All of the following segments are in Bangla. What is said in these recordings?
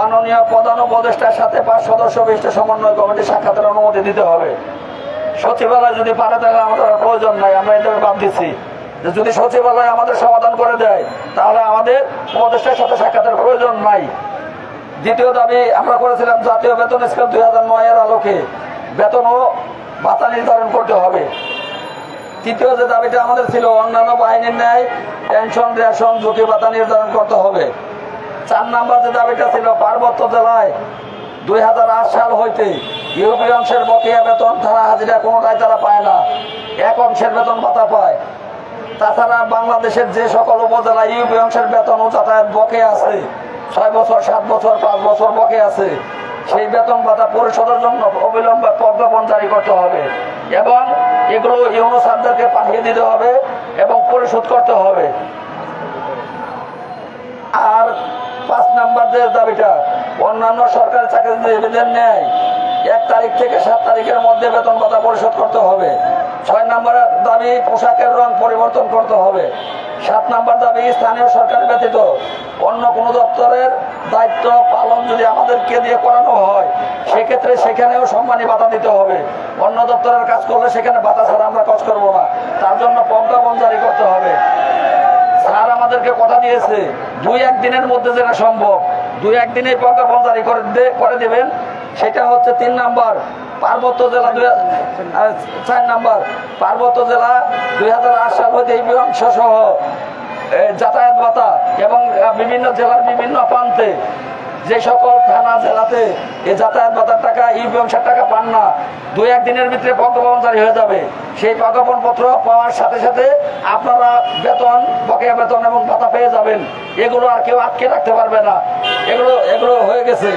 মাননীয় প্রধান উপদেষ্টার সাথে 5 সদস্য বিশিষ্ট সমন্বয় কমিটি সাক্ষাতের অনুমতি দিতে হবে। সচিবালয় যদি পারে তাহলে আমাদের প্রয়োজন নাই, আমরা এটা বাদ দিচ্ছি। যদি সচিবালয় আমাদের সমাধান করে দেয় তাহলে আমাদের উপদেষ্টার সাথে সাক্ষাতের প্রয়োজন নাই। দ্বিতীয় দাবি আমরা করেছিলাম জাতীয় বেতন স্কেল 2009 এর আলোকে বেতন ও ভাতা নির্ধারণ করতে হবে। তৃতীয় যে দাবিটা আমাদের ছিল অন্যান্য বাহিনীর ন্যায় পেনশন, রেশন, ঝুঁকি ভাতা নির্ধারণ করতে হবে। 4 নম্বর যে দাবিটা ছিল পার্বত্য জেলায় 2008 সাল হইতে ইউপি অংশের বকেয়া বেতন, ধারা হাজিরা কোনোটাই তারা পায় না, 1 অংশের বেতন ভাতা পায়। তাছাড়া বাংলাদেশের যে সকল উপজেলায় ইউপি অংশের বেতন ও যাতায়াত বকেয়া আছে, 6 বছর, 7 বছর, 5 বছর বকেয়া আছে, সেই বেতন ভাতা পরিশোধের জন্য অবিলম্বে প্রজ্ঞাপন জারি করতে হবে এবং এগুলো ইউনো স্যারদেরকে পাঠিয়ে দিতে হবে এবং পরিশোধ করতে হবে। আর 5 নম্বর যে দাবিটা অন্যান্য সরকারি চাকরিজীবীদের ন্যায় 1 তারিখ থেকে 7 তারিখের মধ্যে বেতন ভাতা পরিশোধ করতে হবে। 6 নম্বর দাবি পোশাকের রং পরিবর্তন করতে হবে। 7 নম্বর দাবি স্থানীয় সরকার ব্যতীত অন্য কোনো দপ্তরের দায়িত্ব পালন যদি আমাদেরকে দিয়ে করানো হয় সেক্ষেত্রে সেখানেও সম্মানী ভাতা দিতে হবে। অন্য দপ্তরের কাজ করলে সেখানে ভাতা ছাড়া আমরা কাজ করবো না, তার জন্য প্রজ্ঞাপন জারি করতে হবে। স্যার আমাদেরকে কথা দিয়েছে 2-1 দিনের মধ্যে যেটা সম্ভব 2-1 দিনে প্রজ্ঞাপন জারি করে দেবেন। সেটা হচ্ছে 3 নম্বর পার্বত্য জেলা 4 নম্বর পার্বত্য জেলা 2008 সাল হইতে এই অংশ সহ যাতায়াত ভাতা এবং বিভিন্ন জেলার বিভিন্ন প্রান্তে যে সকল থানা জেলাতে এই যাতায়াত ভাতার টাকা ইউপি অংশের টাকা পান না, 2-1 দিনের ভিতরে প্রজ্ঞাপন জারি হয়ে যাবে। সেই প্রজ্ঞাপন পত্র পাওয়ার সাথে সাথে আপনারা বেতন, বকেয়া বেতন এবং ভাতা পেয়ে যাবেন। এগুলো আর কেউ আটকে রাখতে পারবে না, এগুলো হয়ে গেছে।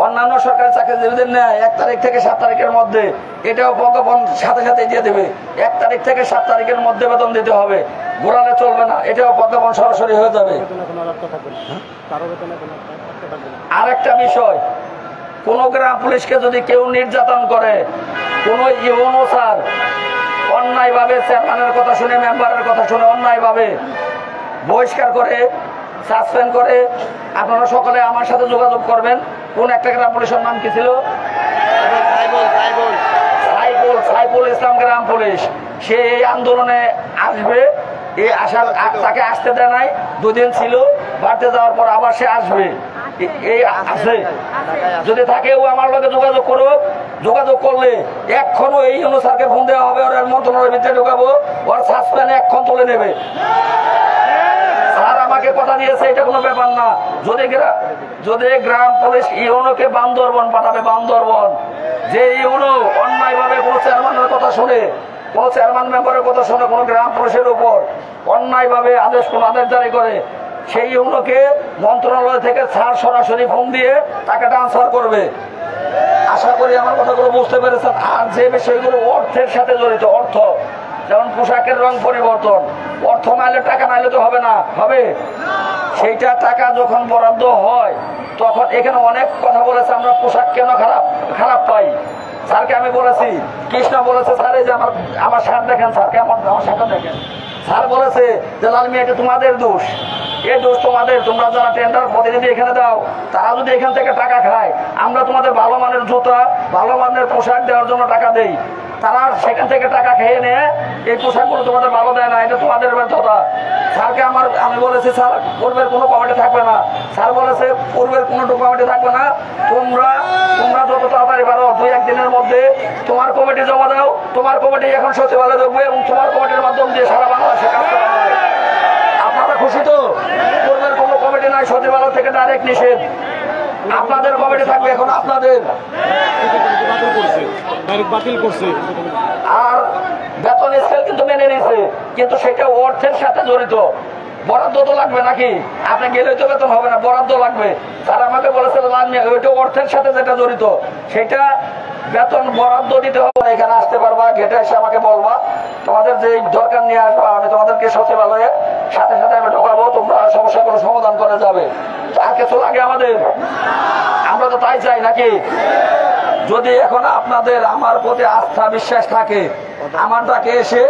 অন্যান্য সরকারি চাকরিজীবীদের ন্যায় 1 তারিখ থেকে 7 তারিখের মধ্যে এটাও প্রজ্ঞাপন সাথে সাথে দিয়ে দেবে। 1 তারিখ থেকে 7 তারিখের মধ্যে বেতন দিতে হবে, ঘোরালে চলবে না, এটাও প্রজ্ঞাপন সরাসরি হয়ে যাবে। আরেকটা বিষয়, কোন গ্রাম পুলিশকে যদি কেউ নির্যাতন করে, কোন ইউনো স্যার অন্যায়ভাবে চেয়ারম্যানের কথা শুনে, মেম্বারের কথা শুনে অন্যায়ভাবে বহিষ্কার করে, সাসপেন্ড করে, আপনারা সকলে আমার সাথে যোগাযোগ করবেন। কোন একটা গ্রাম পুলিশের নাম কি ছিল? সাইফুল ইসলাম গ্রাম পুলিশ। সে এই আন্দোলনে আসবে, এই আসার তাকে আসতে দেয় নাই, 2 দিন ছিল, বাড়তে যাওয়ার পর আবার সে আসবে। এই আছে যদি থাকে ও আমার লগে যোগাযোগ করুক, যোগাযোগ করলে এক্ষণও এই অনুসারকে ফোন দেওয়া হবে, ওর মন্ত্রণালয়ের ভিতরে ঢুকাবো, ওর সাসপেন্ড এক্ষণ তুলে নেবে। স্যার আমাকে কথা দিয়েছে, এটা কোনো ব্যাপার না। যদি গ্রাম পুলিশ ইউনোকে বান্দরবন পাঠাবে, বান্দরবন, যে ইউনো অন্যায়ভাবে কোনো চেয়ারম্যানের কথা শুনে, কোনো চেয়ারম্যান মেম্বারের কথা শুনে কোনো গ্রাম পুলিশের উপর অন্যায়ভাবে কোনো আদেশ জারি করে, সেই ইউনোকে মন্ত্রণালয় থেকে স্যার সরাসরি ফোন দিয়ে তাকে ট্রান্সফার করবে। আশা করি আমার কথাগুলো বুঝতে পেরেছেন। আর যে বিষয়গুলো অর্থের সাথে জড়িত, অর্থ, যেমন পোশাকের রং পরিবর্তন, অর্থ নাইলে টাকা নাইলে তো হবে না, হবে। সেইটা টাকা যখন বরাদ্দ হয় তখন এখানে অনেক কথা বলেছে, আমরা পোশাক কেন খারাপ পাই। স্যারকে আমি বলেছি, কৃষ্ণ বলেছে, স্যার এই যে আমার শার্ট দেখেন, স্যারকে আমার শার্টটা দেখেন। স্যার বলেছে যে লালমি এটা তোমাদের দোষ, এই দোষ তোমাদের, তোমরা যারা টেন্ডার প্রতিনিধি এখানে দাও তারা যদি এখান থেকে টাকা খায়, আমরা তোমাদের ভালো মানের জুতা, ভালো মানের পোশাক দেওয়ার জন্য টাকা দেই, তারা সেখান থেকে টাকা খেয়ে নিয়ে এই পোশাকগুলো তোমাদের ভালো দেয় না, এটা তোমাদের ব্যর্থতা। স্যারকে আমি বলেছি স্যার পূর্বের কোনো কমিটি থাকবে না। স্যার বলেছে পূর্বের কোনো কমিটি থাকবে না, তোমরা যত তাড়াতাড়ি পারো 2-1 দিনের মধ্যে তোমার কমিটি জমা দাও, তোমার কমিটি এখন সচিবালয়ে দেখবে এবং তোমার কমিটির মাধ্যম দিয়ে সারা বাংলাদেশে কাজ করা হবে। আপনারা খুশি তো? পূর্বের কোনো কমিটি নাই, সচিবালয় থেকে ডাইরেক্ট নিষেধ। আপনাদের কমিটি থাকবে এখন আপনাদের। আর বেতন স্কেল কিন্তু মেনে নিয়েছে, কিন্তু সেটা অর্থের সাথে জড়িত। বরাদ্দ তো লাগবে নাকি? আপনি গেলেই তো বেতন হবে না, বরাদ্দ লাগবে। স্যার আমাকে বলেছে ওইটা অর্থের সাথে যেটা জড়িত সেটা বেতন বরাদ্দ দিতে হবে। এখানে আসতে পারবা, গেটে এসে আমাকে বলবা, তোমাদের যে দরকার নিয়ে আসবা, আমি তোমাদেরকে সচিবালয়ে সাথে সাথে আমি ঢোকাবো, তোমরা সমস্যাগুলো সমাধান করে যাবে। আর কিছু লাগে আমাদের? আমরা তো তাই চাই নাকি? যদি এখন আপনাদের আমার প্রতি আস্থা বিশ্বাস থাকে, আমার তাকে এসে